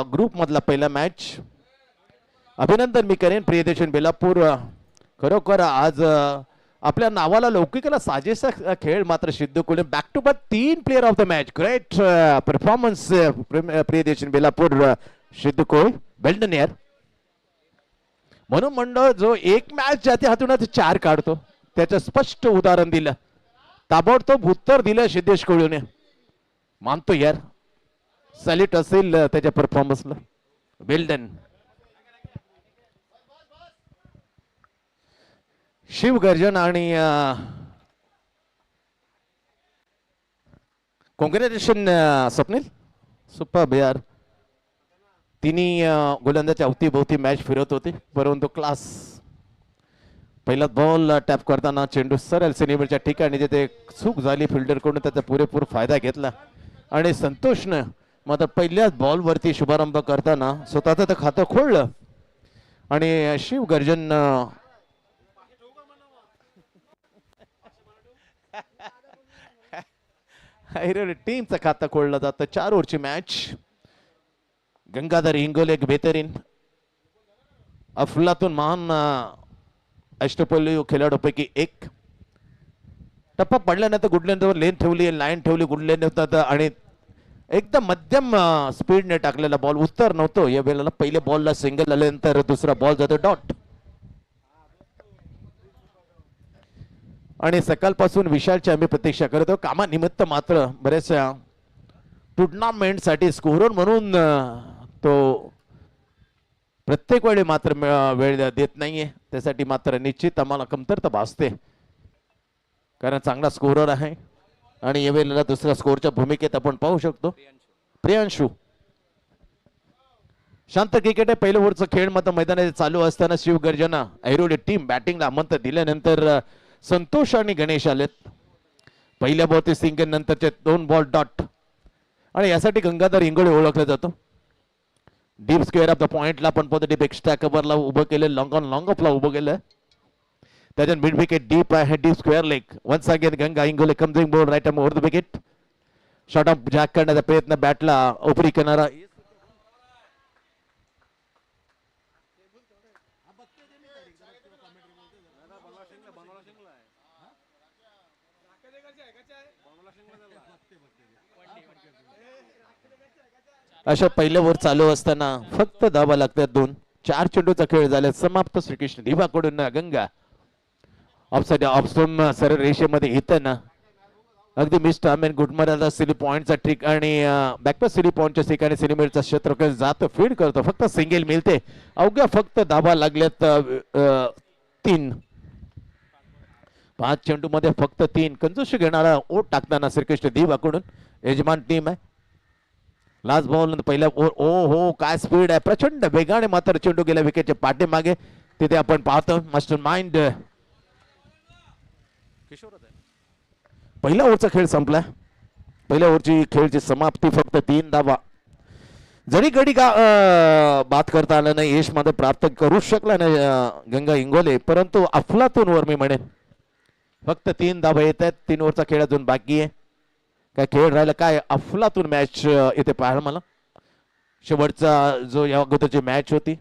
Group मधला पहिला match. अभिनंदन मी करेन प्रियदर्शन बेलापूर. खरोखर आज आपल्या नावाला लौकिकाला साजेसा खेळ मात्र सिद्ध करून back to back 3 player of the match. Great performance Priyadarshan Belapur सिद्ध कोळ बेल्डनेर. म्हणून मंडळ जो एक मॅच ज्याच्या हातून 4 काढतो त्याचं स्पष्ट उदाहरण दिलं. ताबडतोब उत्तर दिलं सिद्धेश कोळीने. मानतो यार, सॅल्यूट असेल त्याच्या परफॉर्मन्सला. वेल शिवगर्जन आणि कॉंग्रॅच्युलेशन स्वप्नील. सुपर यार. तिन्ही गोलंदाजाच्या अवतीभोवती मॅच फिरत होते परंतु क्लास. पहिला बॉल टॅप करताना चेंडू सरळ सिनेमीच्या ठिकाणी जिथे चूक झाली फिल्डरकडून त्याचा पुरेपूर फायदा घेतला आणि संतोषनं मात्र पहिल्याच बॉलवरती शुभारंभ करताना स्वतःचं खातं खोललं आणि शिवगर्जन टीमचं खातं खोललं जातं. 4 ओव्हरची मॅच. गंगाधर इंगोले एक बेहतरीन अफलातून महान अष्टपैलू खेळाडूपैकी एक. टप्पा पडल्यानंतर गुडलँडवर लेन ठेवली, लाईन ठेवली गुडलँड होता आणि एकदम मध्यम स्पीडने टाकलेला बॉल उत्तर नव्हतं. या वेळेला पहिल्या बॉलला सिंगल आल्यानंतर दुसरा बॉल जातो डॉट. आणि सकाळपासून विशालची आम्ही प्रतीक्षा करतो. कामानिमित्त मात्र बऱ्याचशा टुर्नामेंट साठी स्कोरर म्हणून तो प्रत्येक वेळी मात्र वेळ देत नाहीये. त्यासाठी मात्र निश्चित आम्हाला कमतरता भासते कारण चांगला स्कोरर आहे. आणि या वेळेला दुसऱ्या स्कोरच्या भूमिकेत आपण पाहू शकतो प्रियांशू. शांत क्रिकेट आहे. पहिल्या ओव्हरचा खेळ मात्र मैदानात चालू असताना शिवगर्जना ऐरोली टीम बॅटिंगला आमंत्रण दिल्यानंतर संतोष आणि गणेश आलेत. पहिल्या बॉलचे सिंगल नंतरचे 2 बॉल डॉट. आणि यासाठी गंगाधर इंगोळे ओळखला जातो. डीप स्क्वेअर ऑफ द पॉइंटला आपण पाहतो. डीप एक्स्ट्रा कव्हरला उभं केलं, लॉंग ऑन लॉंग ऑफला उभं केलं. त्याच्यात मिड विकेट डीप आहे. Deep square leg. Once again Ganga Ingole coming ball right arm over the wicket. Short off जॅक करण्याचा प्रयत्न बॅटला ओपरी करणारा. अशा पहिल्या ओव्हर चालू असताना फक्त धावा लागतात 2. 4 चेंडूचा खेळ झाला समाप्त. श्रीकृष्ण दिवाकडून गंगा ऑफसाइड ऑफस्टोन सरळ रेषेमध्ये येताना अगदी मिस्टर आमेन गुडमराला सिली पॉइंटचा ट्रिक आणि बॅकपॅक सिली पॉइंटच्या ठिकाणी सिनेमेटचा क्षेत्र जातो फीड करतो. फक्त सिंगल मिळते. अवघ्या फक्त धावा लागल्यात 3. 5 चेंडू मध्ये फक्त 3. कंजूशी घेणारा ओट टाकताना श्रीकृष्ण दिवाकडून यजमान टीम आहे. लास्ट बॉल पहिल्या ओ हो काय स्पीड आहे. प्रचंड वेगाने मात्र चेंडू गेला विकेटच्या पाठीमागे. तिथे आपण पाहतो मास्टर माइंड पहिल्या ओव्हरचा खेळ संपला. पहिल्या ओव्हरची खेळची समाप्ती. फक्त 3 धावा. जरी गडी बाद करता आला नाही, यश मात्र प्राप्त करू शकला नाही गंगा इंगोले, परंतु अफलातून वर मी म्हणेन फक्त 3 धावा येत आहेत. 3 ओव्हरचा खेळ अजून बाकी आहे. काय खेळ राहिला, काय अफलातून मॅच इथे पाहायला मला. शेवटचा जो या अगोदरची मॅच होती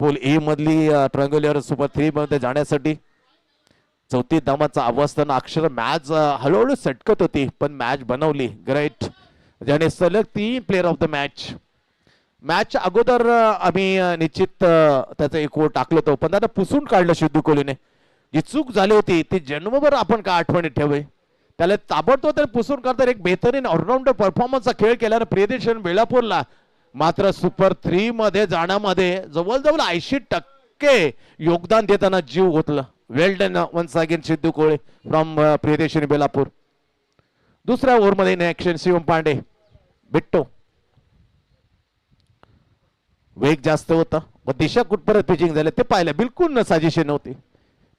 पोल ए मधली ट्रँग्युलर सुपर 3 मध्ये जाण्यासाठी 34 धावांचा अवस्थाना अक्षर मॅच हळूहळू सटकत होती पण मॅच बनवली. ग्रेट. ज्याने सलग 3 player of the match. Match अगोदर आम्ही निश्चित त्याचा एक ओव्हर टाकलो होतो पण त्याला पुसून काढलं सिद्धू कोहलीने. जी चूक झाली होती ती जन्मभर आपण का आठवणीत ठेवे. त्याला ताबडतोब पुसून काढता एक बेहतरीन ऑलराऊंडर परफॉर्मन्सचा खेळ केल्याने प्रियदर्शन बेलापूरला मात्र सुपर 3 मध्ये जाण्यामध्ये जवळजवळ 80% योगदान देताना जीव ओतलं. Well done once again Siddhu Kohli from Priyadarshan Belapur. दुसऱ्या ओव्हर मध्ये इन ऍक्शन शिवम पांडे बिट्टो. वेग जास्त होता व दिशा कुठपर्यंत पिचिंग झाले ते पाहिलं बिलकुल साजेशी नव्हती.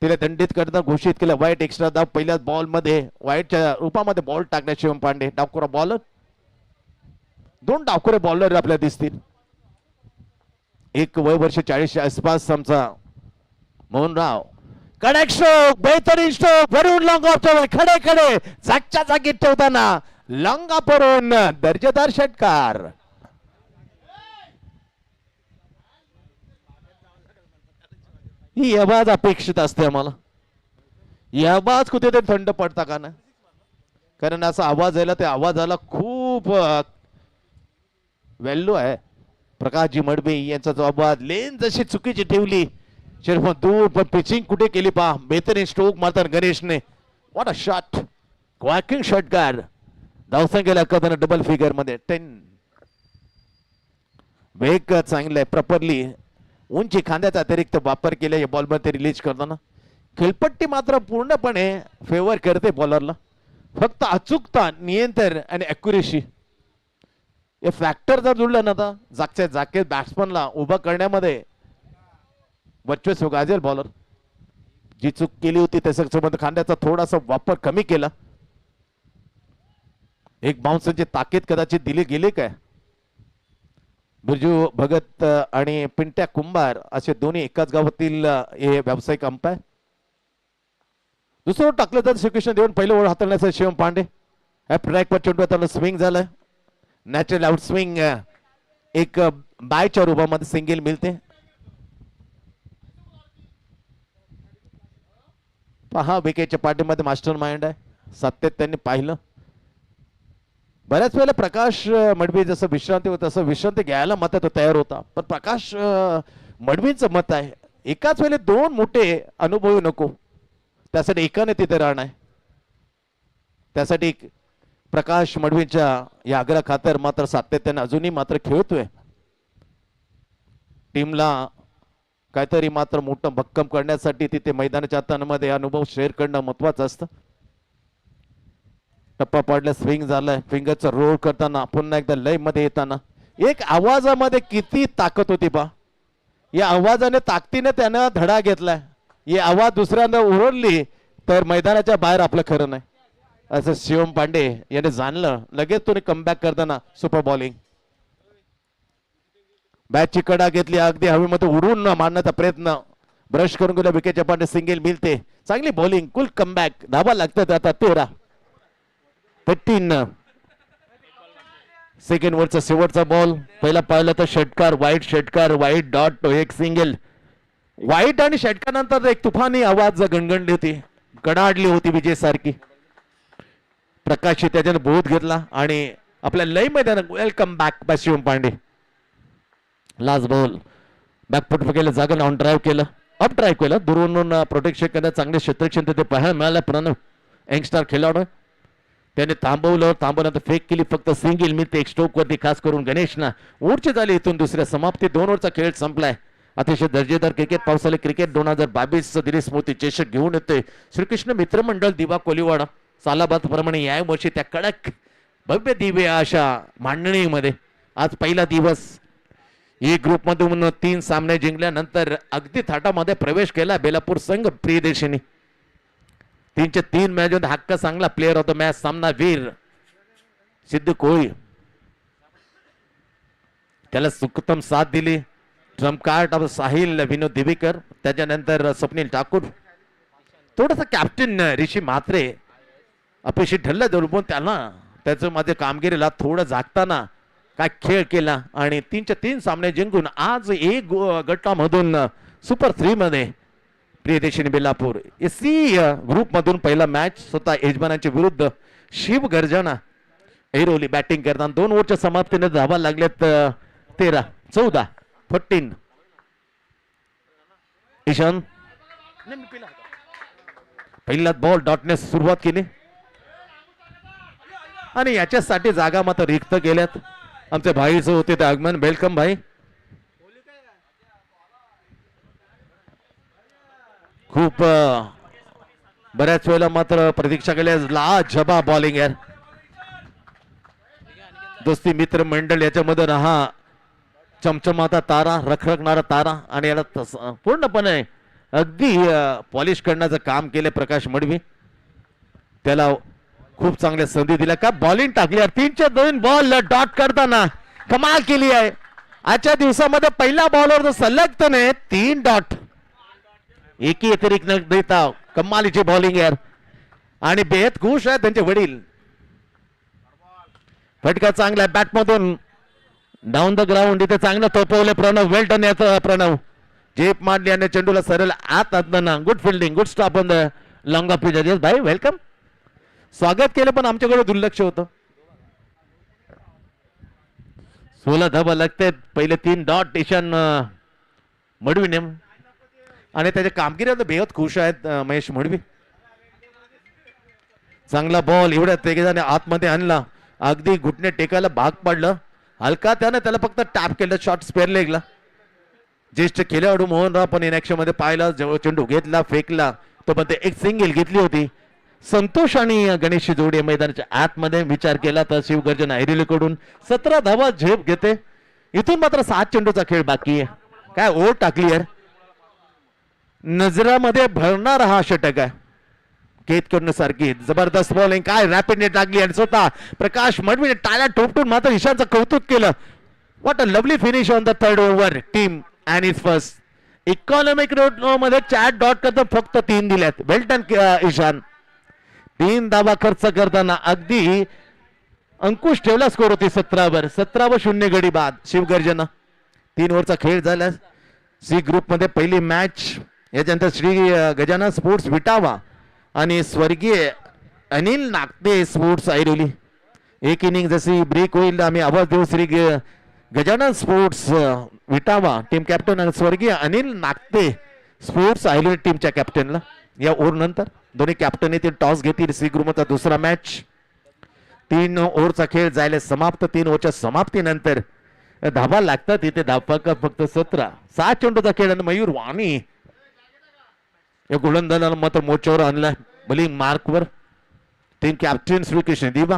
तिला दंडित करता घोषित केलं. वाईट एक्स्ट्रा धाव पहिल्याच बॉल मध्ये वाईटच्या रूपामध्ये बॉल टाकण्यात शिवम पांडे. डावखुरा बॉलर. 2 डावखुरे बॉलर आपल्याला दिसतील. एक वय वर्ष 40 आसपास आमचा मोहनराव. कनेक्ट स्ट्रोक बेहतरीन स्ट्रोक वरून लॉंग ऑफ खडे खडे जागच्या जागी ठेवताना लॉंग ऑफ वरून दर्जेदार षटकार. ही आवाज अपेक्षित असते आम्हाला. ही आवाज कुठेतरी थंड पडता का ना, कारण असा आवाज यायला त्या आवाजाला खूप व्हॅल्यू आहे. प्रकाशजी मडबे यांचा जो आवाज लेन जशी चुकीची ठेवली शरीफ दूर, पण पिचिंग कुठे केली पहा. बेहतरीन स्ट्रोक मारतात गणेशने. व्हॉट अ शॉट, क्वॅकिंग षटकार. धावसंख्येला कदान डबल फिगर मध्ये 10. वेग चांगला आहे, प्रॉपरली उंची खांद्याचा अतिरिक्त वापर केला या बॉल मध्ये रिलीज करताना. खेळपट्टी मात्र पूर्णपणे फेवर करते बॉलरला. फक्त अचूकता, नियंत्रण आणि अॅक्युरेसी हे फॅक्टर जर जुळलं ना तर जागच्या जागेत बॅट्समनला उभा करण्यामध्ये वर्चस्व गाजेल बॉलर. जी चूक केली होती त्याच्यासोबत खांद्याचा थोडासा वापर कमी केला. एक बाउन्सरची ताकीद कदाचित दिली गेली काय. बिरजू भगत आणि पिंट्या कुंभार असे दोन्ही एकाच गावातील हे व्यावसायिक अंपायर. दुसरं टाकलं तर श्रीकृष्ण देऊन पहिलं ओव्हर हाताळण्याचा शिवम पांडे. ट्रॅकवर चेंडू त्याला स्विंग झालं. नॅचरल आउट स्विंग, एक बायच्या रूपामध्ये सिंगल मिळते. पहा विकेटच्या पाठीमध्ये मास्टर माइंड आहे, सातत्याने पाहिलं. बऱ्याच वेळेला प्रकाश मडवी जसं विश्रांती होत तसं विश्रांती घ्यायला मत तो तयार होता, पण प्रकाश मडवींचं मत आहे एकाच वेळेला दोन मोठे अनुभवी नको, त्यासाठी एकाने तिथे राहणं आहे. त्यासाठी प्रकाश मडवींच्या या आग्रह खातर मात्र सातत्याने अजूनही मात्र खेळतोय. टीमला काहीतरी मात्र मोठं भक्कम करण्यासाठी तिथे मैदानाच्या हातांमध्ये अनुभव शेअर करणं महत्वाचं असतं. टप्पा पाडला, स्विंग झालाय, फिंगरचा रोल करताना पुन्हा एकदा लय मध्ये येताना एक आवाजामध्ये किती ताकद होती पा. या आवाजाने ताकदीने त्यानं धडा घेतलाय. ही आवाज दुसऱ्यांदा ओरडली तर मैदानाच्या बाहेर आपलं खरं नाही असं शिवम पांडे याने जाणलं. लगेच तो कमबॅक करताना सुपर बॉलिंग, बॅटची कडा घेतली, अगदी हवेमध्ये उडून मारण्याचा प्रयत्न, ब्रश करून गेला विकेटच्या पांडे, सिंगल मिळते. चांगली बॉलिंग, कुल कमबॅक. धाबा लागतात आता 13. सेकंड वरचा शेवटचा बॉल. पहिला पाहिलं तर षटकार, वाईट षटकार, वाईट डॉट, एक सिंगल. वाईट आणि षटकानंतर एक तुफानी आवाज गणगणली होती, कडाडली होती विजय सारखी. प्रकाशची त्याच्याने बोध घेतला आणि आपल्या लय मैदानात welcome back by Shivam Pandey. Last ball back foot केलं, जागा ऑन ड्राईव्ह केलं, अप ड्राईव्ह केलं, दुरून प्रोटेक्शन करण्यात चांगले क्षेत्रक्षण तिथे पाहायला मिळालं. प्रणव यंगस्टार खेळाडू त्याने थांबवल्यानंतर फेक केली, फक्त सिंगल मिळते एक स्ट्रोक वरती, खास करून गणेशना. ओव्हरची झाली इथून दुसऱ्या समाप्ती. 2 ओव्हरचा खेळ संपलाय. अतिशय दर्जेदार क्रिकेट पावसाळी क्रिकेट 2022 दिलीप स्मृती चषक घेऊन येतोय श्रीकृष्ण मित्रमंडळ दिवा कोलीवाडा. सालाबाद प्रमाणे या वर्षी त्या कडक भव्य दिव्य अशा मांडणीमध्ये आज पहिला दिवस. ई ग्रुप मधून 3 सामने जिंकल्यानंतर अगदी थाटामध्ये प्रवेश केला बेलापूर संघ. प्रियदर्शिनी 3चे 3 मॅच मध्ये हक्क चांगला प्लेअर होता मॅच सामना वीर सिद्धू कोळी, त्याला सुखतम साथ दिली. ट्रम्प कार्ड साहिल विनोद दिवेकर, त्याच्यानंतर स्वप्नील ठाकूर, थोडस कॅप्टन ऋषी म्हात्रे अपेक्षित ठरलं जरूर, पण त्याला त्याचं माझ्या कामगिरीला थोडं झाकताना काय खेळ केला आणि 3चे 3 सामने जिंकून आज एक गटामधून सुपर 3 मध्ये प्रियदर्शिनी बेलापूर. एसी ग्रुप मधून पहिला मॅच स्वतः यजमानांच्या विरुद्ध शिव गर्जना ऐरोली बॅटिंग करताना 2 ओव्हरच्या समाप्तीने धावा लागल्यात 13-14. ईशान पहिला बॉल डॉटने सुरुवात केली आणि याच्यासाठी जागा मात्र रिक्त केल्यात. आमचे भाईच होते ते आगमन. वेलकम भाई. खूप बऱ्याच वेळेला मात्र प्रतीक्षा केल्या. लाजबा बॉलिंग यार. दोस्ती मित्र मंडळ याच्यामध्ये हा चमचमाता तारा, रखरखणारा तारा आणि याला पूर्णपणे अगदी पॉलिश करण्याचं काम केले प्रकाश मडवी. त्याला खूप चांगल्या संधी दिल्या. का बॉलिंग टाकली यार. 3चे 2 बॉल डॉट करताना कमाल केली आहे. आजच्या दिवसामध्ये पहिल्या बॉलवर सलग तर 3 डॉट, एकही अतिरिक्त न देता कमालीची बॉलिंग यार. आणि बेहद खुश आहे त्यांचे वडील. फटका चांगला बॅट मधून डाऊन द ग्राउंड, इथे चांगलं तोपवले प्रणव. वेल डन याचं प्रणव. झेप मारली आणि चेंडूला सरळ आत आणताना good fielding, good stop on the long of pitch. भाई वेलकम, स्वागत केलं पण आमच्याकडे दुर्लक्ष होतं. 16 धावा लागतात. पहिले 3 डॉट ईशान मडवीने आणि त्याच्या कामगिरीवर बेहद खुश आहेत महेश मडवी. चांगला बॉल एवढ्या तेजाने आतमध्ये आणला, अगदी घुटणे टेकायला भाग पडलं. हलका त्यानं त्याला फक्त टॅप केलं शॉर्ट स्पेअर लेगला. ज्येष्ठ खेळाडू मोहनराव पण इन ऍक्शन मध्ये पाहिला, चेंडू घेतला फेकला तो पण ते एक सिंगल घेतली होती. संतोष आणि गणेश जोडी मैदानाच्या आतमध्ये विचार केला तर शिवगर्जन ऐरिलीकडून 17 धावा झेप घेते. इथून मात्र 7 चेंडूचा खेळ बाकी आहे. काय ओढ टाकली यार, नजरामध्ये भरणार हा षटक आहे. केत करण्यासारखी जबरदस्त बॉलिंग, काय रॅपिड नेट लागली आणि स्वतः प्रकाश मडवीने टाळ्या ठोकून मात्र ईशानचं कौतुक केलं. What a lovely finish on the third over team and is first. Economic road मध्ये 4 डॉट करता फक्त 3 दिल्यात. वेल डन ईशान. 3 धावा खर्च करताना अगदी अंकुश ठेवला. स्कोर होती 17 वर. 17 व 0 गडी बाद. शिवगर्जना 3 ओव्हरचा खेळ झाला. सी ग्रुप मध्ये पहिली मॅच. याच्यानंतर श्री गजानन स्पोर्ट्स विटावा आणि स्वर्गीय अनिल नागते स्पोर्ट्स ऐरोली. एक इनिंग जशी ब्रेक होईल आम्ही आवाज देऊ. Shri Gajanan sports Vitawa team captain आणि स्वर्गीय अनिल नागते स्पोर्ट्स ऐरोली टीमच्या कॅप्टनला. या ओव्हर नंतर दोन्ही कॅप्टन येतील, टॉस घेतील. सी ग्रुपचा दुसरा मॅच. 3 ओव्हरचा खेळ जायला समाप्त. 3 ओव्हरच्या समाप्तीनंतर धावा लागतात. इथे धावा फक्त 17. 7 चेंडूचा खेळ आणि मयूर वाणी या गोलंदाजाला मात्र मोर्चावर आणलाय बॉलिंग मार्कवर. टीम कॅप्टन श्रीकृष्ण दिवा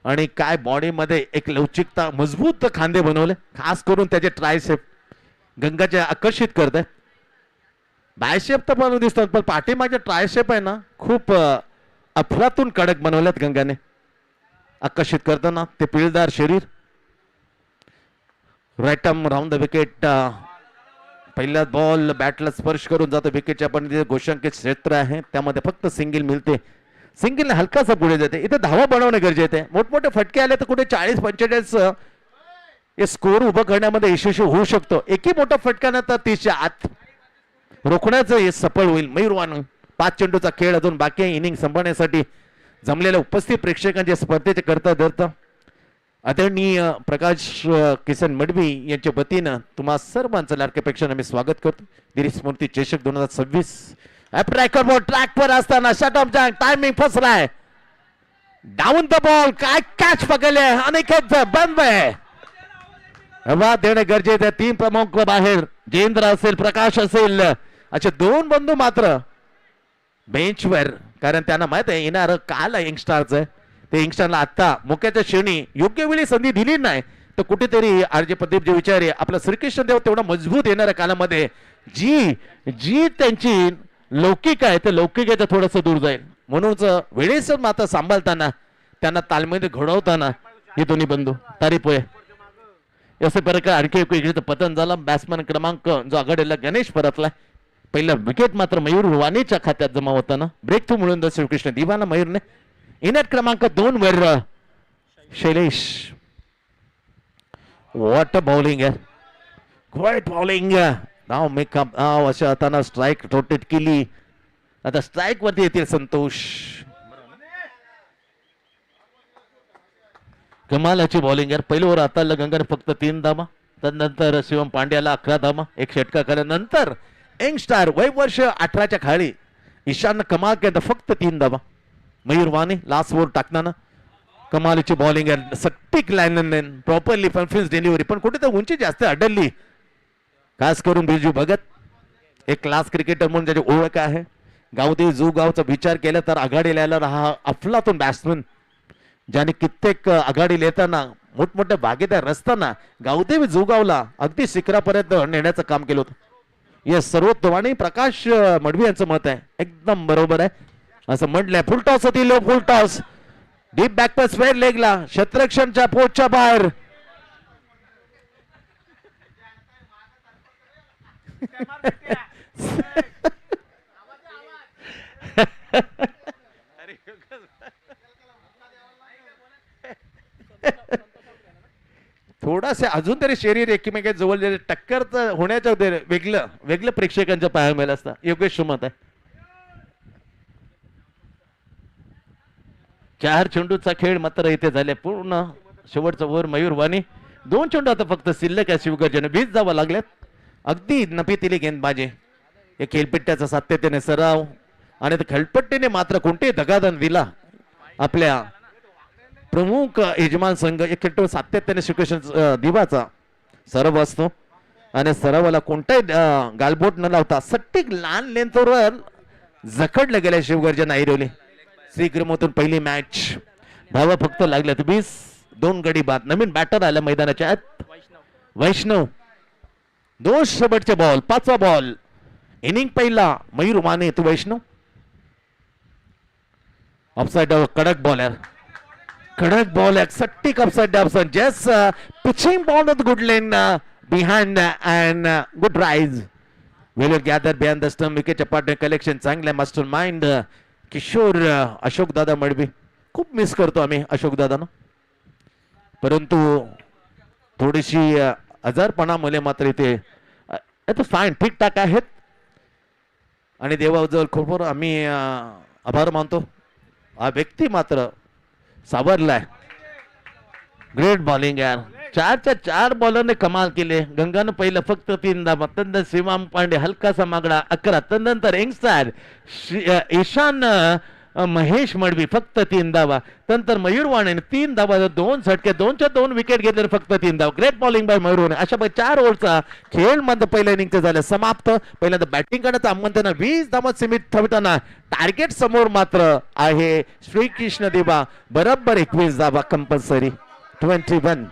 आणि काय बॉडीमध्ये एक लवचिकता, मजबूत खांदे बनवले, खास करून त्याचे ट्रायसेप गंगाचे आकर्षित करत आहे. बायसेप तर पण दिसतात पण पाठीमागचे ट्रायसेप आहे ना खूप अफलातून कडक बनवल्यात गंगाने आकर्षित करताना. ते पिळदार शरीर. Right arm round the wicket. पहिला बॉल बॅटला स्पर्श करून जातो विकेटच्या, पण गोशांकित क्षेत्र आहे त्यामध्ये फक्त सिंगल मिळते. सिंगल हलकासा पुढे जाते. इथे धावा बनवणे गरजेचे आहे. मोठमोठे फटके आले तर कुठे 40-45 हे स्कोर उभं करण्यामध्ये यशस्वी होऊ शकतो. एकही मोठा फटका न तर 30च्या आत रोखण्याचं हे सफळ होईल. मयूरवान 5 चेंडूचा खेळ अजून बाकी आहे. इनिंग संपवण्यासाठी जमलेल्या उपस्थित प्रेक्षकांच्या स्पर्धेचे करता धरता आदरणीय प्रकाश किसन मडवी यांच्या वतीनं तुम्हा सर्वांचं लाडक्यापेक्षा आम्ही स्वागत करतो. गिरीस्मृती चषक 2026 ट्रॅक वर असताना शट ऑफ जंग टायमिंग फसलाय. डाऊन द बॉल, काय कॅच पकडले अनेक बंद आहे. हवा देणे गरजेचे. 3 प्रमुख बाहेर, जेंद्र असेल प्रकाश असेल असे 2 बंधू मात्र बेंचवर, कारण त्यांना माहित आहे येणार काल यंगस्टारच आहे. ते यंगस्टरला आता मुख्याच्या श्रेणी योग्य वेळी संधी दिली नाही तर कुठेतरी आरजे प्रदीप जे विचारे आपला श्रीकृष्ण देव तेवढा मजबूत येणाऱ्या कालामध्ये जी त्यांची लौकिक आहे ते लौकिकाच्या थोडंसं दूर जाईल. म्हणूनच वेळेस मात्र सांभाळताना त्यांना तालमेल घडवताना हे दोन्ही बंधू तारीफ होय. असे प्रकार आणखी एक पतन झाला. बॅट्समन क्रमांक जो आघाडीला गणेश परतला. पहिला विकेट मात्र मयूर वाणीच्या खात्यात जमा होताना ब्रेक थ्रू मिळून श्रीकृष्ण दिवाना मयूरने. इनेट क्रमांक 2 वर शैलेश. व्हॉट अ बॉलिंग आहे, ग्रेट बॉलिंग. नाव मेकअप अशा हाताना स्ट्राईक रोटेट केली. आता स्ट्राईक वरती येतील संतोष. कमालाची बॉलिंग आहे. पहिल्या ओव्हर आता गंगाने फक्त 3 धावा. त्यानंतर शिवम पांड्याला 11 धावा, एक षटका केल्यानंतर यंगस्टार वय वर्ष 18च्या खाली ईशान कमाल केलं फक्त 3 धावा. मयूर वाणी लास्ट ओव्हर टाकताना कमालीची बॉलिंग आहे. सटीक लाईन प्रॉपरली कन्फ्युज डिलिव्हरी, पण कुठे तर उंची जास्त अडलली. खास करून बिरजू भगत एक क्लास क्रिकेटर म्हणून त्याची ओळख आहे. गावदेवी जुगावचा विचार केला तर आघाडीला यायला हा अफलातून बॅट्समन ज्याने कित्येक आघाडीला येताना मोठमोठ्या भागीदार रस्ताना गावदेवी जुगावला अगदी शिखरापर्यंत नेण्याचं काम केलं होतं. या सर्वोत्तमाने प्रकाश मडवी यांचं मत आहे. एकदम बरोबर आहे असं म्हटलंय. फुल टॉस होती, low full toss, deep backward square लेगला शतरक्षणच्या पोटच्या बाहेर. थोडासे अजून तरी शरीर एकमेका जवळ टक्कर होण्याच्या वेगळं वेगळं प्रेक्षकांच्या पाहायला मिळालं असतं. योगेश सुमत आहे. 4 चेंडूचा खेळ मात्र इथे झाले पूर्ण. शेवटचा ओव्हर मयूर वाणी. 2 चेंडू आता फक्त शिल्लक आहे. शिवगर्जन 20 धावा लागल्यात. अगदी नफीतीली गेंदबाजी. या खेळपट्ट्याचा सातत्याने सराव आणि खेळपट्टीने मात्र कोणतेही धगाधन दिला आपल्या प्रमुख यजमान संघ. एक खेळ सातत्याने श्रीकृष्ण दिवाचा सराव असतो आणि सरावाला कोणताही गालबोट न लावता सट्टिक लहान लेंथवर जखडले गेले शिवगर्जन ऐरोली. श्रीग्रमतून पहिली मॅच. धावा फक्त लागल्यात 20. 2 गडी बाद. नवीन बॅटर आला मैदानाच्या आत वैष्णव. 2 शेवटचे बॉल. 5वा बॉल. इनिंग पहिला मयूर माने तू वैष्णव. ऑफसाइड कडक बॉलर. कडक बॉल सट्टिक offside option. Just pitching ball on the good length behind and good rise. Well gather behind the stump. विकेटच्या पार्टनर कलेक्शन चांगले. Mastermind Kishor Ashok Dada Madavi. खूप मिस करतो आम्ही अशोक दादांना, परंतु थोडीशी आजारपणामुळे मात्र इथे फाईन ठीकठाक आहेत आणि देवाजवळ खूप आम्ही आभार मानतो. हा व्यक्ती मात्र सावरलाय. ग्रेट बॉलिंग यार. 4च्या 4 बॉलरने कमाल केले. गंगानं पहिलं फक्त 3 धावा. तंदन शिवाम पांडे हलकासा मागडा 11. तदनंतर यंगस्टर ईशान महेश मडवी फक्त 3 धावा. नंतर मयूर वाणे 3 धावा. 2 झटके. 2च्या 2 विकेट घेतले फक्त 3 धावा. Great bowling by Mayur Vane. अशा 4 ओव्हरचा खेळ मध्ये पहिल्या इनिंगचं झालं समाप्त. पहिल्यांदा बॅटिंग करण्याचं आमंत्रण 20 धावा सीमित ठेवताना टार्गेट समोर मात्र आहे श्रीकृष्ण दिवा. बरोबर 21 धावा कंपल्सरी 21.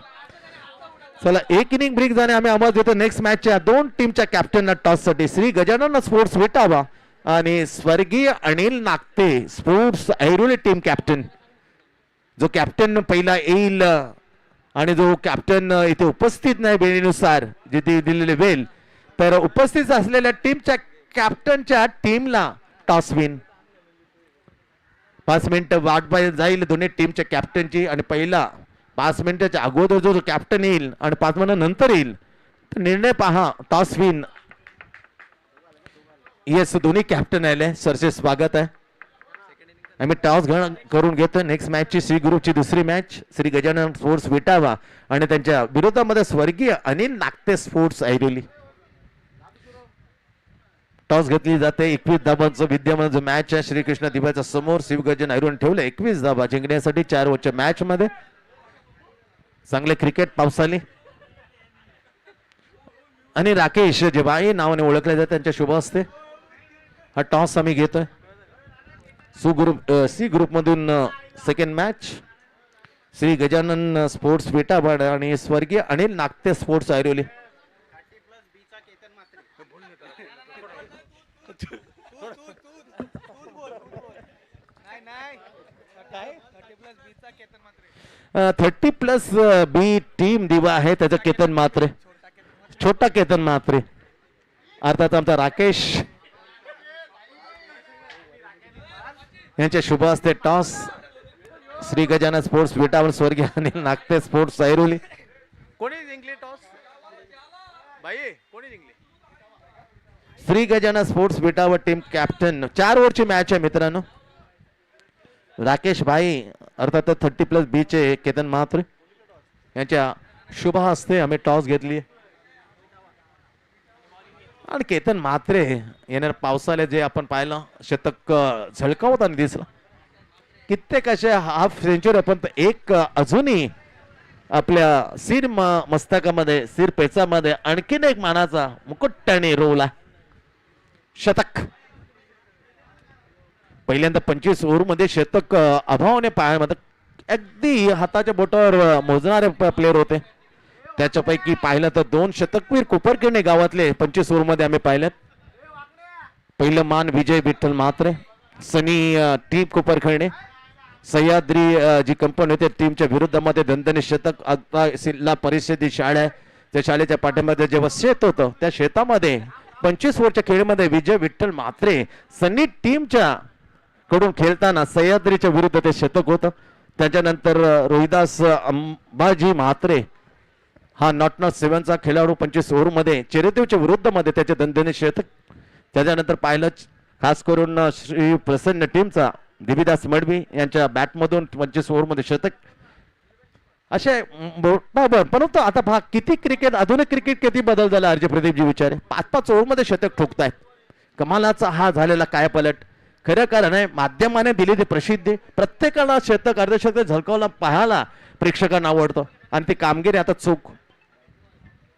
चला एक इनिंग ब्रेक झाले. आम्ही आवाज देतो नेक्स्ट मॅचच्या 2 टीमच्या कॅप्टनना टॉस साठी. श्री गजानन स्पोर्ट्स विटावा आणि स्वर्गीय Anil Nagte sports Airoli team captain. जो कॅप्टन पहिला येईल आणि जो कॅप्टन इथे उपस्थित नाही वेळेनुसार जिथे दिलेले वेल, तर उपस्थित असलेल्या टीमच्या कॅप्टनच्या टीमला टॉस विन. 5 मिनिटं वाट पाहिजे जाईल दोन्ही टीमच्या कॅप्टनची आणि पहिला 5 मिनिटाच्या अगोदर जो कॅप्टन येईल आणि 5 मिनिटानंतर येईल निर्णय पहा. Toss win. येस दोन्ही कॅप्टन आले. सरचे स्वागत आहे. आम्ही टॉस करून घेतो. नेक्स्ट मॅचची श्री ग्रुपची दुसरी मॅच श्री गजानन स्पोर्ट्स विटावा आणि त्यांच्या विरोधामध्ये स्वर्गीय अनिल नागते स्पोर्ट्स ऐरोली. टॉस घेतली जाते. 21 धावांचं विद्यमान जो मॅच आहे श्रीकृष्ण दिव्याच्या समोर शिवगर्जन ऐरोली ठेवलं 21 धावा जिंकण्यासाठी 4 ओव्हरच्या मॅच मध्ये. चांगले क्रिकेट पावसाली आणि राकेश जेबाई नावाने ओळखले जाते त्यांच्या शुभ हस्ते हा टॉस आम्ही घेतोय. सी ग्रुप मधून second match Shri Gajanan sports Vitawad आणि स्वर्गीय Anil Nagte sports Airoli. Thirty plus B team Diva आहे त्याचा केतन म्हात्रे. छोटा केतन म्हात्रे अर्थात आमचा राकेश यांच्या शुभ हस्ते टॉस. श्री गजानन स्पोर्ट्स विटावर स्वर्गीय अनिल नागते स्पोर्ट्स ऐरोली. कोणी जिंकली टॉस बाई? कोणी जिंकली? श्री गजानन स्पोर्ट्स विटावर टीम कॅप्टन. 4 ओव्हरची मॅच आहे मित्रांनो. राकेश भाई अर्थात 30 प्लस बी चे केतन म्हात्रे यांच्या शुभ हस्ते आम्ही टॉस घेतली आणि केतन म्हात्रे येणार पावसाला जे आपण पाहिलं शतक झळकावताना दिसलं. कित्येक अशा हाफ सेंचुरी पण एक अजूनही आपल्या सिर मस्तकामध्ये सिर पेचामध्ये आणखीन एक मानाचा मुकुट्याने रोवला शतक. पहिल्यांदा 25 ओव्हर मध्ये शतक अभावाने पायामध्ये अगदी हाताच्या बोटावर मोजणारे प्लेयर होते. त्याच्यापैकी पाहिलं तर 2 शतकवीर कोपरखेडणे गावातले 25 ओव्हर मध्ये आम्ही पाहिलेत. पहिलं मान विजय विठ्ठल म्हात्रे सनी टीम कोपरखेडणे. सह्याद्री जी कंपनी होते टीमच्या विरुद्धामध्ये दणदणीत शतक. जिल्हा परिषद शाळा आहे त्या शाळेच्या पाठीमध्ये जेव्हा शेत होतं त्या शेतामध्ये 25 ओव्हरच्या खेळमध्ये विजय विठ्ठल म्हात्रे सनी टीमच्या कडून खेळताना सह्याद्रीच्या विरुद्ध ते शतक होतं. त्याच्यानंतर रोहिदास अंबाजी म्हात्रे हा नॉट 7चा खेळाडू 25 ओव्हरमध्ये चेरेदेवच्या विरुद्धमध्ये त्याचे दणदणीत शतक. त्याच्यानंतर पाहिलं खास करून श्री प्रसन्न टीमचा देवीदास मडवी यांच्या बॅटमधून 25 ओव्हरमध्ये शतक. असे परंतु आता पहा किती क्रिकेट, आधुनिक क्रिकेट किती बदल झाला. अर्जय प्रदीपजी विचारे 5-5 ओव्हरमध्ये शतक ठोकतायत. कमालाचा हा झालेला काय पलट. खरं कारण आहे माध्यमाने दिलेली प्रसिद्धी, प्रत्येकाला शतक अर्धशतक झळकावला पाहायला प्रेक्षकांना आवडतं. आणि ती कामगिरी आता चूक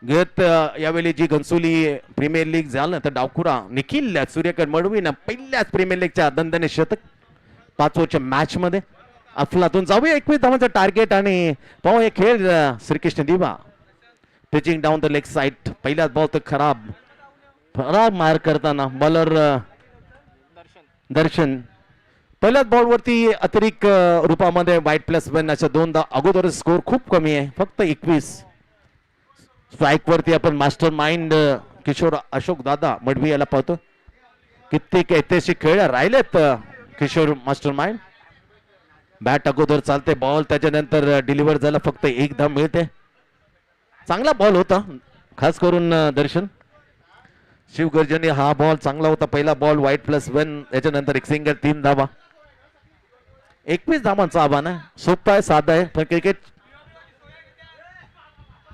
घेत यावेळी जी घनसोली प्रीमियर लीग झालं तर डावखुरा निखिल सूर्यकांत मडवीनं पहिल्याच प्रीमियर लीगच्या दणदणीत शतक 5 ओव्हरच्या मॅच मध्ये. अफलातून जाऊया 21 धावांचं टार्गेट आणि पाहू हे खेळ श्रीकृष्ण दिवा pitching down the leg side. पहिल्याच बॉल तर खराब मार करताना बॉलर दर्शन पहिल्याच बॉलवरती अतिरिक्त रूपामध्ये वाईट +1 अशा 2दा अगोदर स्कोर खूप कमी आहे फक्त 21. स्ट्राईक वरती आपण मास्टर माइंड किशोर अशोक दादा मडवी याला पाहतो. कित्येक ऐतिहासिक खेळ राहिलेत किशोर मास्टर माइंड. बॅट अगोदर चालते, बॉल त्याच्यानंतर डिलिव्हर झाला, फक्त 1 धाव मिळते. चांगला बॉल होता खास करून दर्शन शिवगर्जने. हा बॉल चांगला होता, पहिला बॉल वाईट +1 त्याच्यानंतर एक सिंगल 3 धावा. 21 धावांचं आव्हान आहे. सोपं आहे, साधा आहे, पण क्रिकेट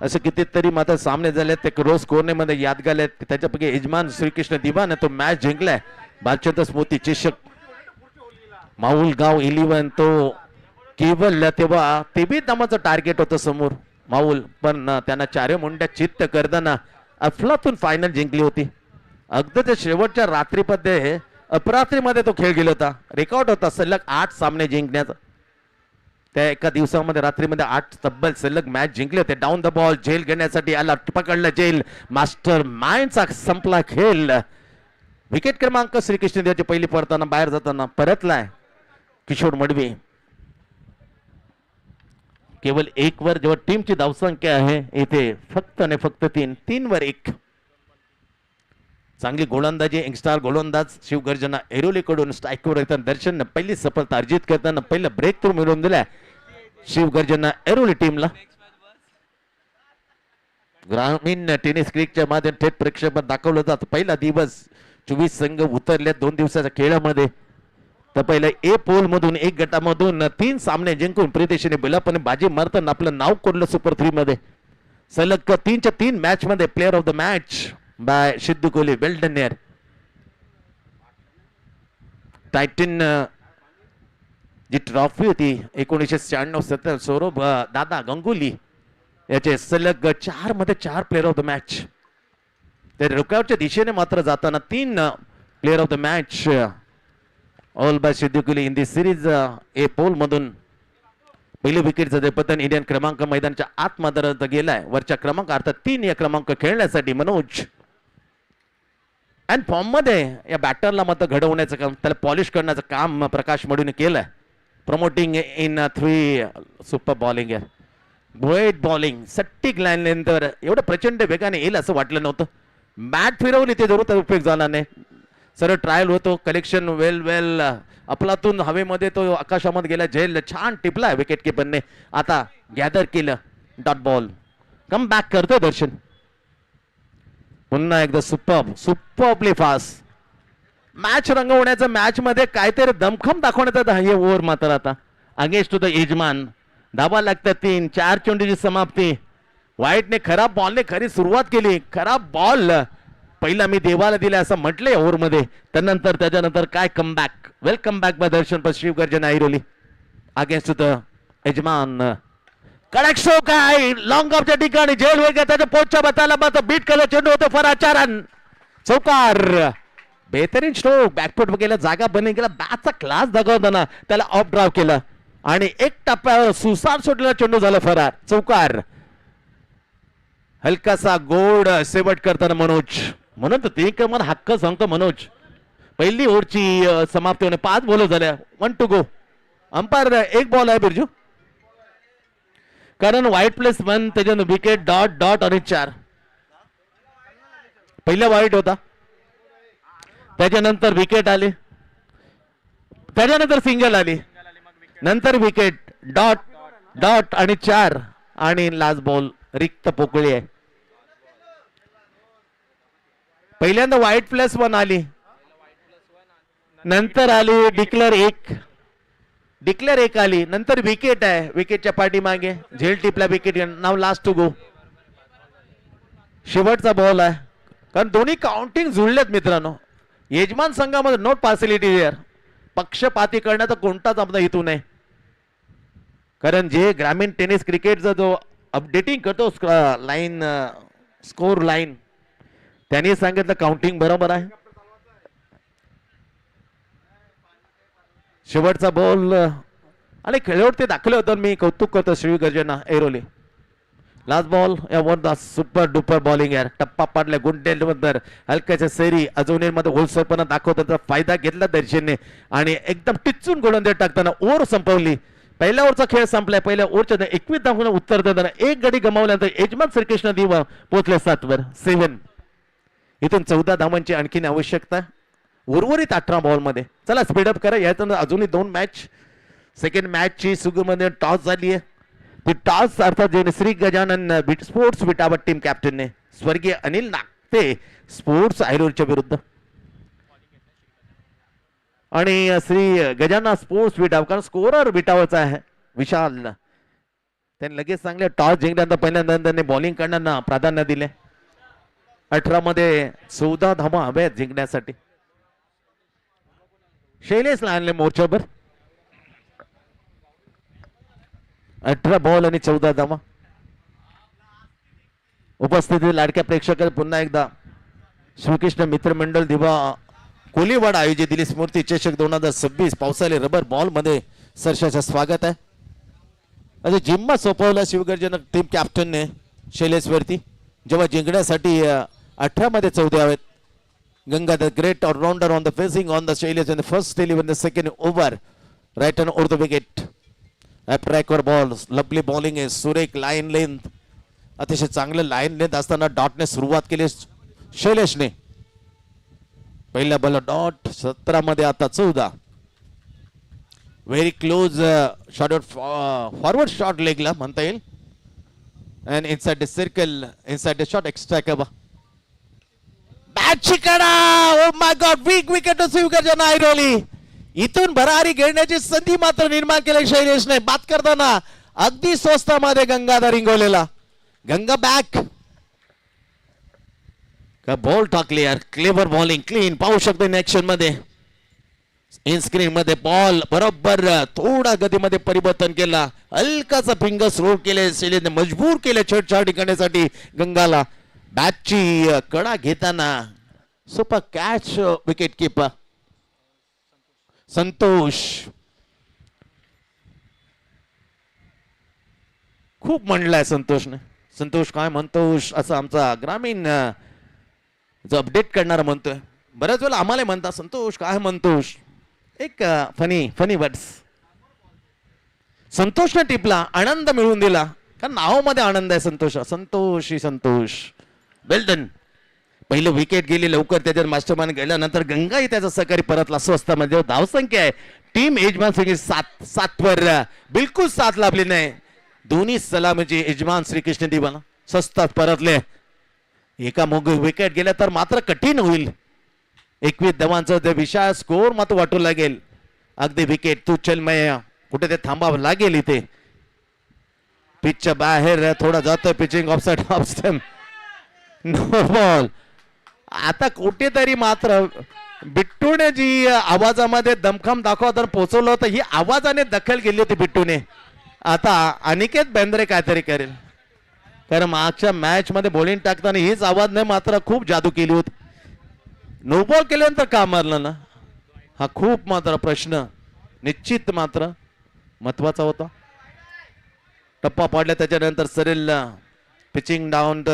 असे कितीतरी मात्र सामने झाले ते रोज कोर्नेमध्ये यादगार आहेत. त्याच्यापैकी यजमान श्रीकृष्ण दिवाने तो मॅच जिंकलाय. बालचंद्र स्मृती चषक माहुल गाव 11 तो केवळ तेव्हा 23 धावांचं टार्गेट होतं समोर माहुल, पण त्यांना 4 मुंड्या चित्त करताना अफलातून फायनल जिंकली होती. अगदी ते शेवटच्या रात्रीमध्ये अपरात्रीमध्ये तो खेळ गेला होता. रेकॉर्ड होता सलग 8 सामने जिंकण्याचा. त्या एका दिवसामध्ये रात्रीमध्ये 8 तब्बल सलग मॅच जिंकले होते. डाऊन द बॉल जेल घेण्यासाठी आला, पकडला जेल. मास्टर माइंडचा संपला खेळ. विकेट क्रमांक श्रीकृष्ण देवाची पहिली पडताना बाहेर जाताना परतलाय किशोर मडवी. केवळ 1 वर जेव्हा टीमची धावसंख्या आहे इथे फक्त आणि फक्त 3 वर 1. चांगली गोलंदाजी यंगस्टार गोलंदाज शिवगर्जना ऐरोली कडून स्ट्राईकवर येताना दर्शन पहिली सफलता अर्जित करताना पहिला ब्रेक थ्रू मिळवून दिला शिवगर्जना ऐरोली टीमला. ग्रामीण टेनिस क्रिकेटच्या माध्यमातून थेट प्रेक्षकांना दाखवलं जात. पहिला दिवस 24 संघ उतरले 2 दिवसाच्या खेळामध्ये. तर पहिल्या ए पोल मधून 1 गटामधून 3 सामने जिंकून प्रदेशाने बिलापणे बाजी मारताना आपलं नाव कोरलं सुपर 3 मध्ये. सलग 3च्या 3 मॅच मध्ये player of the match by Sidhu Kohli. Well done यार. टायटन जी ट्रॉफी होती 1996-97 सौरभ दादा गंगुली याचे सलग 4 मध्ये 4 प्लेअर ऑफ द मॅच. ते रुकावटच्या दिशेने मात्र जाताना 3 player of the match all by Sidhu Kohli in the series. ए पोल मधून पहिली विकेटचं ते पतन इंडियन क्रमांक मैदानाच्या आतमध्ये गेलाय. वरच्या क्रमांक अर्थात 3 या क्रमांक खेळण्यासाठी मनोज अँड फॉर्म मध्ये या बॅटरला मात्र घडवण्याचं काम, त्याला पॉलिश करण्याचं काम प्रकाश मडूने केलंय. Promoting in 3 super bowling. Great bowling. सट्टिक लाईन लेंथवर एवढं प्रचंड वेगाने येईल असं वाटलं नव्हतं. बॅट फिरवली ते जरूर उपयोग झाला नाही. सरळ ट्रायल होतो. कलेक्शन वेल अफलातून हवेमध्ये तो आकाशामध्ये गेला. जेल छान टिपला विकेट किपरने. आता गॅदर केलं डॉट बॉल. कम बॅक करतो दर्शन. पुन्हा एकदा सुपर्बली फास्ट मॅच रंगवण्याचं, मॅच मध्ये काहीतरी दमखम दाखवण्याचा हे ओव्हर मात्र आता अगेन्स्ट टू द यजमान. धावा लागतात 3. 4 चेंडूची समाप्ती. वाईटने खराब बॉलने खरी सुरुवात केली. खराब बॉल पहिला मी देवाला दिला असं म्हटलंय ओव्हर मध्ये. त्यानंतर त्याच्यानंतर काय comeback. Welcome back by Darshan पर Shivgarjana Airoli against to the यजमान. कडक शो काय लॉंग ऑफच्या ठिकाणी जेल वेग त्याच्या पोटच्या बताला मात्र बीट केलं. चेंडू होतो फरार 4 रन. चौकार. बेहतरीन स्ट्रोक. बॅकफुट गेला, जागा बनी गेला. बॅटचा क्लास दाखवताना त्याला ऑफ ड्राव केला आणि 1 टप्प्यावर सुसाट सोडलेला चेंडू झाला फरार. चौकार. हलकासा गोड शेवट करताना मनोज. म्हणून तर 3 क्रमांक हक्क सांगतो मनोज. पहिली ओव्हरची समाप्ती होणे. 5 बॉल झाल्या. 1 टू गो. अंपायर 1 बॉल आहे बिरजू. कारण वाईट +1 त्याच्यानं विकेट डॉट आणि 4. पहिला वाईट होता, त्याच्यानंतर विकेट आली, त्याच्यानंतर सिंगल आली, नंतर विकेट डॉट आणि 4 आणि लास्ट बॉल रिक्त पोकळी आहे. पहिल्यांदा व्हाईट +1 आली, नंतर आली डिक्लेअर एक आली, नंतर विकेट आहे. विकेटच्या पाठीमागे झेल टिपला विकेट. नाव लास्ट टू गो. शेवटचा बॉल आहे, कारण दोन्ही काउंटिंग जुळलेत मित्रांनो. यजमान संघामध्ये नोट पार्सिलिटी देअर. पक्षपाती करण्याचा कोणताच आपला हेतू नाही, कारण जे ग्रामीण टेनिस क्रिकेटचा जो अपडेटिंग करतो लाईन स्कोर लाईन, त्यांनी सांगितलं काउंटिंग बरोबर आहे. शेवटचा बॉल आणि खेळाडू ते दाखले होतं. मी कौतुक करतो श्री गर्जना ऐरोली. लास्ट बॉल या सुपर डुपर बॉलिंग यार. टप्पा पाडल्या गुंडेलवर हलक्याच्या सैरी अजूनमध्ये होलसरपणा दाखवता फायदा घेतला दर्शनने आणि एकदम टिचून गोलंदाज टाकताना ओव्हर संपवली. पहिल्या ओव्हरचा खेळ संपलाय. पहिल्या ओव्हरच्या 21 धावांना उत्तर देताना एक गडी गमावल्यानंतर यजमान श्रीकृष्ण देव पोहोचले 7 वर 7. इथून 14 धावांची आणखीन आवश्यकता उर्वरित 18 बॉल मध्ये. चला स्पीडअप करा. यातून अजूनही 2 मॅच. सेकंड मॅचची सुगमध्ये टॉस झाली आहे. ती टॉस अर्थात जे Shri Gajanan sports without team कॅप्टनने स्वर्गीय अनिल नागते स्पोर्ट्स ऐरोलीच्या विरुद्ध आणि श्री गजानन स्पोर्ट्स विटाव, कारण स्कोरर विटावरचा आहे विशाल. त्यांनी लगेच चांगले टॉस जिंकल्यानंतर पहिल्यांदा त्यांनी बॉलिंग करण्याला प्राधान्य दिले. 18 मध्ये 14 धावा हव्यात जिंकण्यासाठी. शैलेशला आणले मोर्चावर. 18 बॉल आणि 14 धावा. उपस्थिती लाडक्या प्रेक्षक पुन्हा एकदा श्रीकृष्ण मित्रमंडळ दिवा कोलीवाड आयोजित दिली स्मृती चषक 2026 पावसाळे रबर बॉल मध्ये सरशाचं स्वागत आहे. असे जिम्मा सोपवला शिवगर्जन टीम कॅप्टनने शैलेशवरती. जेव्हा जिंकण्यासाठी 18 मध्ये 14 हवेत. Gangadhar great all-rounder on the facing on the Shailesh in the first delivery in the second over. Right on over the wicket. Tracker balls, lovely bowling is सुरेख लाईन लेंथ. अतिशय चांगलं लाईन लेंथ असताना डॉटने सुरुवात केली शैलेशने. पहिला ball dot 17 मध्ये आता 14. Very close shot forward shot लेगला म्हणता येईल. And inside the circle inside the shot extra cover. Oh my god weak wicket Shivgarjana Airoli. इथून भरारी घेण्याची संधी मात्र निर्माण केली शैलेशने. बात करताना अगदी स्वस्तामध्ये गंगाधर इंगोलेला. गंगा बॅक का बॉल टाकली यार. क्लेवर बॉलिंग क्लीन पाहू शकतो इन ऍक्शन मध्ये. इन स्क्रीन मध्ये बॉल बरोबर थोडा गतीमध्ये परिवर्तन केला. हलकाचा फिंगर्स रोल केले शैलेशने. मजबूर केले छेडछाडी करण्यासाठी गंगाला. बॅटची कडा घेताना super catch wicket keeper Santosh. खूप म्हणलाय संतोषने. संतोष काय म्हणतोष असं आमचा ग्रामीण जो अपडेट करणारा म्हणतोय. बऱ्याच वेळेला आम्हाला म्हणता संतोष काय म्हणतोष. एक फनी वर्ड्स. संतोषने टिपला आनंद मिळवून दिला, कारण नावामध्ये आनंद आहे संतोष. संतोष ही संतोष. वेल डन. पहिलं विकेट गेली लवकर. त्याच्यात मास्टरमॅन गेल्यानंतर गंगाही त्याचा सहकारी परतला स्वस्तामध्ये. धावसंख्या आहे टीम यजमान श्री 7 वर बिलकुल 7 लाभली नाही. दोन्ही सलामीचे यजमान श्रीकृष्ण दिवाना स्वस्तात परतले. एका मोग विकेट गेल्या तर मात्र कठीण होईल. 21 धावांचा ते विशाल स्कोर मात्र वाटू लागेल. अगदी विकेट तू चल मय कुठे ते थांबावं लागेल. इथे पिचच्या बाहेर थोडा जातोय. Pitching offside off stump. No ball. आता कुठेतरी मात्र बिट्टूने जी आवाजामध्ये दमखम दाखवा पोहोचवलं होतं, ही आवाजाने दखल केली होती बिट्टूने. आता अनिकेत बेंद्रे काहीतरी करेल, कारण मागच्या मॅच मध्ये बॉलिंग टाकताना हीच आवाजने मात्र खूप जादू केली होती. नो बॉल केल्यानंतर का मारलं ना, हा खूप मात्र प्रश्न निश्चित मात्र महत्वाचा होता. टप्पा पाडला त्याच्यानंतर सरेल pitching down the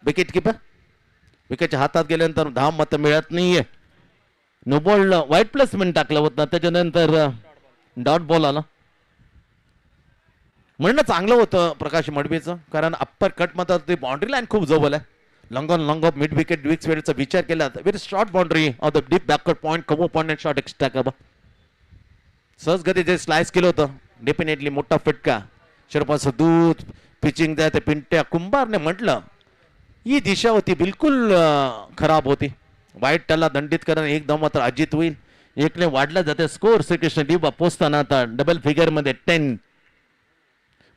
wicketkeeper. विकेटच्या हातात गेल्यानंतर धाव मात्र मिळत नाहीये. नो बॉल व्हाईट प्लेसमेंट टाकलं होतं, त्याच्यानंतर डॉट बॉल आला. म्हणणं चांगलं होतं प्रकाश मडवीचं, कारण अप्पर कट मात्र ते बाउंड्री लाईन खूप जवळ आहे. Long on long off mid wicket विक्स वेळेचा विचार केला तर very short boundary of the deep backward point cover point and shot extra cover. सहज गती जे स्लाइस केलं होतं डेफिनेटली मोठा फटका. शरपाचं दूध पिचिंग द्या ते पिंट्या कुंभारने म्हटलं ही दिशा होती बिलकुल खराब होती. वाईट त्याला दंडित करणं एकदम मात्र अजित होईल. एकने वाढला जाते स्कोर. श्रीकृष्ण दिवा पोचताना आता डबल फिगर मध्ये 10.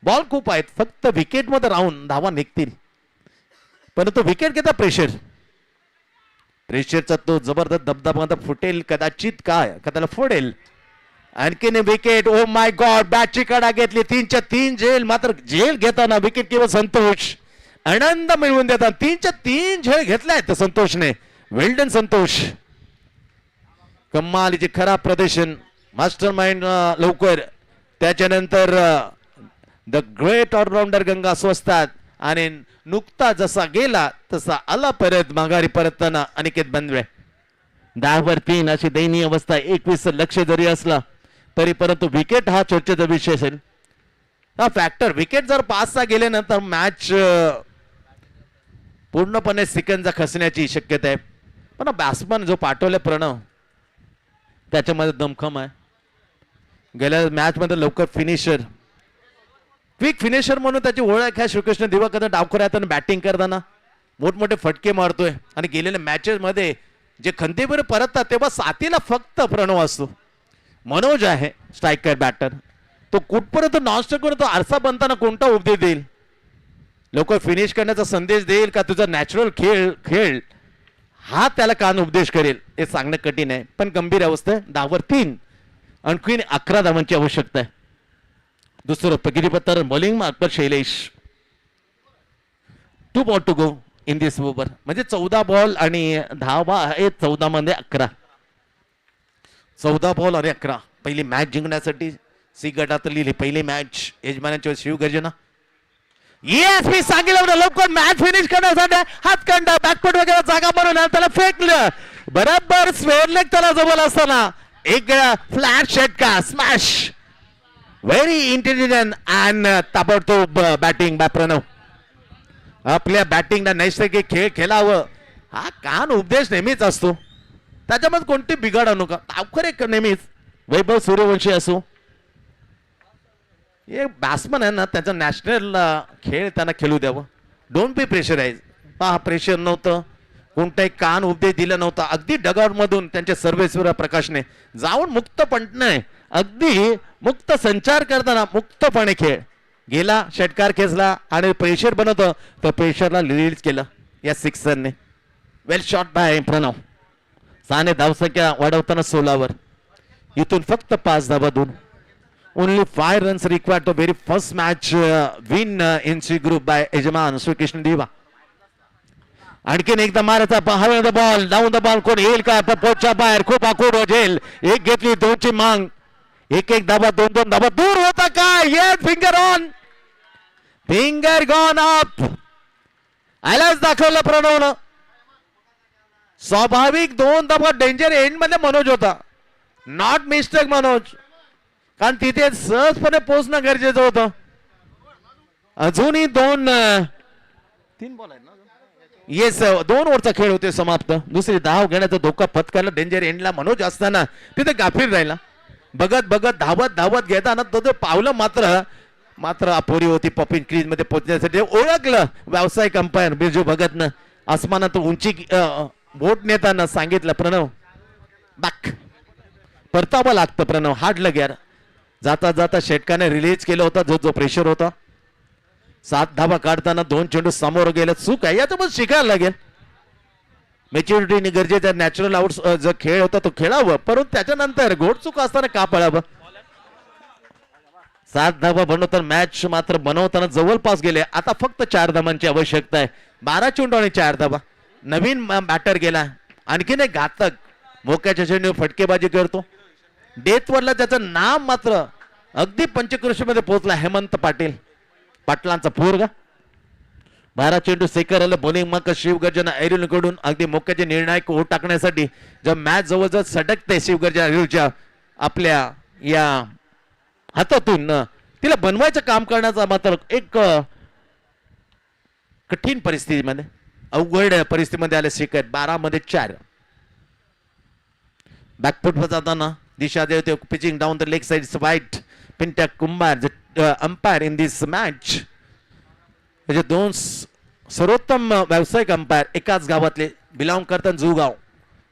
बॉल खूप आहेत फक्त विकेट मध्ये राहून धावा निघतील परंतु विकेट घेता प्रेशरचा तो जबरदस्त दबदबा फुटेल कदाचित काय कदाला फोडेल. आणखीन विकेट. ओ माय गॉड बॅटची कडा घेतली 3च्या 3 झेल. मात्र झेल घेताना विकेट किंवा संतोष आनंद मिळवून देतात. 3च्या 3 झेल घेतलाय तर संतोषने. वेल्डन संतोष. कमालीचे खराब प्रदर्शन. मास्टर माइंड लवकर. त्याच्यानंतर द ग्रेट ऑलराऊंडर गंगा स्वस्तात आणि नुकता जसा गेला तसा आला परत माघारी परतताना अनिकेत बंदवे. 10वर 3 अशी दयनीय अवस्था. 21 लक्ष जरी असला तरी परंतु विकेट हा चर्चेचा विषय असेल. हा फॅक्टर विकेट जर 5-6 गेल्यानंतर मॅच पूर्णपणे सिकंजा खसण्याची शक्यता आहे. पण बॅट्समन जो पाठवले प्रणव त्याच्यामध्ये दमखम आहे. गेल्या मॅच मध्ये लवकर फिनिशर क्विक फिनिशर म्हणून त्याची ओळख आहे. श्रीकृष्ण दिवाकर डावखऱ्यात बॅटिंग करताना मोठमोठे फटके मारतोय आणि गेलेल्या मॅचेस मध्ये जे खंतीवर परततात तेव्हा साथीला फक्त प्रणव असतो. मनोज आहे स्ट्रायकर बॅटर. तो कुठपर्यंत नॉनस्टॉप करून तो आरसा बनताना कोणता उपदेश देईल. लवकर फिनिश करण्याचा संदेश देईल का तुझा नॅचरल खेळ हा त्याला कान उपदेश करेल हे सांगणं कठीण आहे. पण गंभीर अवस्था आहे. 10वर 3 आणखीन 11 धावांची आवश्यकता आहे. दुसरं पगिरीपत्तर बॉलिंग मार्क पर Shailesh. 2 ball to go in this over. म्हणजे 14 बॉल आणि धावा आहे 14 मध्ये 11. 14 बॉल आणि 11. पहिली मॅच जिंकण्यासाठी सी गटातली पहिली मॅच यजमानांच्या शिवगर्जना. येस मी सांगितलं लवकर मॅच फिनिश करण्यासाठी हातखंड बॅकफुट वगैरे जागा बनवून त्याला फेकलं. बरोबर स्क्वेअर लेग त्याला जवळ असताना एक फ्लॅट षटकार स्मॅश. व्हेरी इंटेलिजंट अँड ताबडतोब बॅटिंग बाय प्रणव. आपल्या बॅटिंगला नैसर्गिक खेळ खेळावं हा कान उपदेश नेहमीच असतो. त्याच्यामध्ये कोणती बिघाड आणू का. अवखरे नेहमीच वैभव सूर्यवंशी असो हे बॅट्समन आहे ना त्याचा नॅशनल खेळ त्यांना खेळू द्यावं. Don't be pressurise. हा प्रेशर नव्हतं. कोणताही कान उपदेश दिला नव्हता. अगदी डगआउट मधून त्यांच्या सर्वेश्वर प्रकाशने जाऊन मुक्तपणे अगदी मुक्त संचार करताना मुक्तपणे खेळ गेला. षटकार खेचला आणि प्रेशर बनवतं तर प्रेशरला रिलीज केलं या सिक्सरने. वेल शॉट बाय प्रणव. 6 धावसंख्या वाढवताना 16वर. इथून फक्त 5 धावा दूर. Only 5 runs required to very first match win in C group by यजमान श्रीकृष्ण दिवा. आणखीन एकदा मारायचा बॉल डाऊन द बॉल. कोण येईल का पोटच्या बाहेर. खूप आखूड झेल. एक घेतली 2ची मांग. एक धाबा 2 धाबा दूर होता काय. Yes finger on. Finger gone up. आलाच दाखवलं प्रणवनं. स्वाभाविक 2 धाबा डेंजर एंड मध्ये मनोज होता. Not mistake Manoj. कारण तिथे सहजपणे पोहोचणं गरजेचं होतं. अजूनही 3 बॉल आहेत ना. येस 2 ओव्हरचा खेळ होते समाप्त. दुसरी धाव घेण्याचा धोका पत्करला डेंजर एंडला मनोज असताना तिथे गाफील राहिला. बघत धावत घेताना तो पावलं मात्र अपुरी होती. पॉपिंग क्रीज मध्ये पोहोचण्यासाठी ओळखलं व्यावसायिक अंपायर बिरजू भगतनं. आसमानात उंची बोट नेताना सांगितलं प्रणव बॅक परतावं लागतं. प्रणव हाडलं गेअर. जाता जाता षटकाने रिलीज केलं होतं जो प्रेशर होता. 7 धावा काढताना 2 चेंडू समोर गेले. चूक आहे याच्यामध्ये शिकायला लागेल. मॅच्युरिटी गरजेचं. नॅचरल आउट जो खेळ होता तो खेळावं परंतु त्याच्यानंतर घोडचूक असताना का पळावं. 7 धावा बनवताना मॅच मात्र बनवताना जवळपास गेले. आता फक्त 4 धावांची आवश्यकता आहे. 12 चेंडू आणि 4 धावा. नवीन बॅटर गेला. आणखीन एक घातक मोक्याच्या चेंडू फटकेबाजी करतो. डेथवरला त्याचं नाम मात्र अगदी पंचकृषीमध्ये पोहोचला. हेमंत पाटलांचा पोरगा. 12 चेंडू सेकर आलं. बॉलिंग मग शिवगर्जना ऐरुलकडून अगदी मोक्याचे निर्णायक ओढ टाकण्यासाठी जर मॅच जवळजवळ सटकते शिवगर्जना ऐरुलच्या आपल्या या हातातून तिला बनवायचं काम करण्याचा मात्र एक कठीण परिस्थितीमध्ये अवघड परिस्थितीमध्ये आले सेकर. 12 मध्ये 4. बॅकफुटवर जाताना दिशा देवते pitching down the leg side वाईट. पिंट्या कुंभार अंपायर इन दिस मॅच. म्हणजे दोन सर्वोत्तम व्यावसायिक अंपायर एकाच गावातले बिलॉंग करतात जुगाव.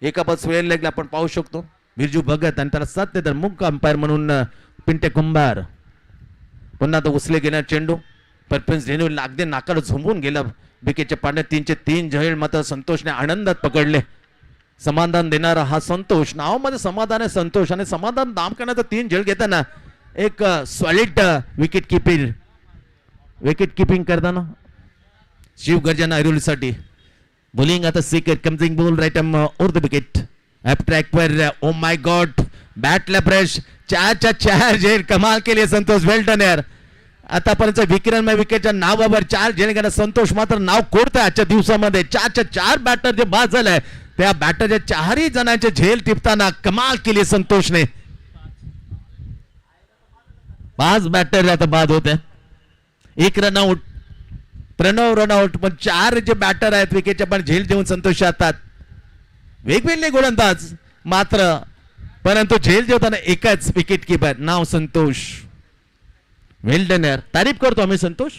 एका बस वेळ लेगला आपण पाहू शकतो बिरजू भगत आणि त्याला साथ देतात मुख्य अंपायर म्हणून पिंटे कुंभार. पुन्हा तो उचले गेला चेंडू परप्रिन्स धेनू अगदी नाकाला झुंबून गेलं. विकेटचे पांडे 303 झेल मात्र संतोषने आनंदात पकडले. समाधान देणारा हा संतोष, नावामध्ये समाधान आहे संतोष आणि समाधान दाम करण्याचा 3 झेल घेताना एक सॉलिड विकेट किपिंग करताना शिव गर्जना ऐरोलीसाठी. बॉलिंग आता सिकेट coming ball right over the wicket up track पर. ओ माय गॉड बॅट ला प्रेश 4 झेल कमाल केली संतोष. वेल डन यार. आतापर्यंत विक्रम विकेटच्या नावावर 4 झेल घेणं संतोष मात्र नाव कोरतंय आजच्या दिवसामध्ये. 4 बॅटर जे बाद झालाय त्या बॅटरच्या 4ही जणांचे झेल टिपताना कमाल केली संतोषने. 5 बॅटर आता बाद होते. 1 रनआउट प्रणव रनआउट पण 4 जे बॅटर आहेत विकेटच्या पण झेल देऊन संतोष येतात. वेगवेगळे गोलंदाज मात्र परंतु झेल जेवताना एकच विकेट किपर नाव संतोष. वेल डन यार. तारीफ करतो आम्ही संतोष.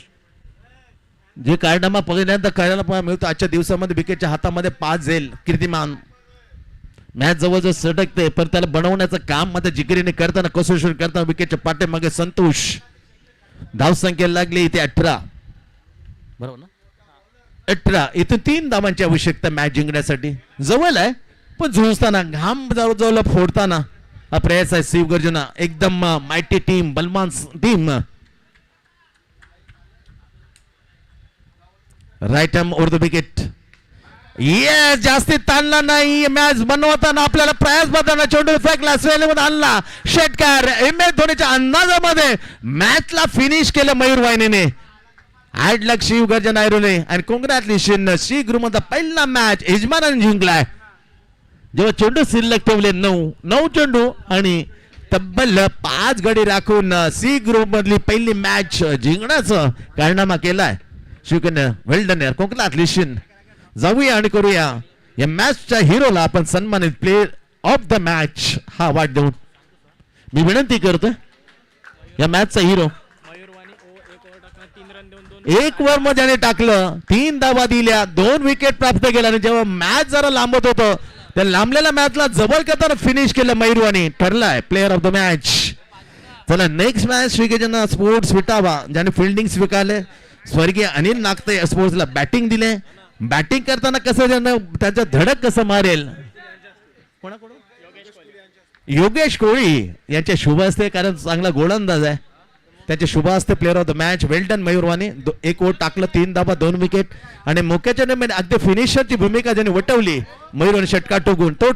जे कारनामा पहिल्यांदा करायला मिळतो आजच्या दिवसामध्ये विकेटच्या हातामध्ये 5 झेल कीर्तिमान. मॅच जवळजवळ सटकते पण त्याला बनवण्याचं काम मात्र जिगरीने करताना कसोशी करताना विकेटच्या पाठीमागे संतोष. धावसंख्या लागली इथे 18 बरोबर ना 18. इथून 3 धावांची आवश्यकता मॅच जिंकण्यासाठी. जवळ आहे पण झुंजताना घाम जवळ फोडताना हा प्रयास आहे शिव गर्जना. एकदम माइटी टीम बलवान team. Right arm over the wicket. Yes जास्ती ताणला नाही. मॅच बनवताना आपल्याला प्रयास बदलला. चेंडू फेकला श्रेणीमध्ये आणला षटकार. MS धोनीच्या अंदाजामध्ये मॅचला फिनिश केलं मयूर वाहिनीने. हार्ड लक शिव गर्जना ऐरोली आणि कॉंग्रॅच्युलेशन. सी ग्रुपमधला पहिला मॅच यजमानाने जिंकलाय. जेव्हा चेंडू शिल्लक ठेवले 9 चेंडू आणि तब्बल 5 गडी राखून सी ग्रुप मधली पहिली मॅच जिंकण्याचं कारनामा केलाय शिवकन्या. वेल डन यार. कॉंग्रॅच्युलेशन. जाऊया आणि करूया या मॅचच्या हिरोला आपण सन्मानित प्लेयर ऑफ द मॅच हा अवॉर्ड देऊन. मी विनंती करतोय या मॅचचा हिरो 1 ओव्हर मध्ये टाकलं 3 धावा दिल्या 2 विकेट प्राप्त केल्या आणि जेव्हा मॅच जरा लांबत होतं त्या लांबलेल्या मॅचला जवळ करताना फिनिश केलं मयूरवानी. ठरलाय प्लेअर ऑफ द मॅच. चला नेक्स्ट मॅच श्रीगजना स्पोर्ट्स विटावा ज्याने फिल्डिंग स्वीकारले. स्वर्गीय अनिल नागते स्पोर्ट्सला बॅटिंग दिले. बॅटिंग करताना कसं त्याचं धडक कसं मारेल योगेश कोळी यांच्या शुभ असते कारण चांगला गोलंदाज आहे. त्याचे शुभ असते प्लेअर ऑफ द मॅच. वेल्टन मयूरवानी 1 ओव्हर टाकलं 3 धावा 2 विकेट आणि मोक्याच्या अगदी फिनिशरची भूमिका ज्याने वटवली मयूरवानी षटकार ठोकून तो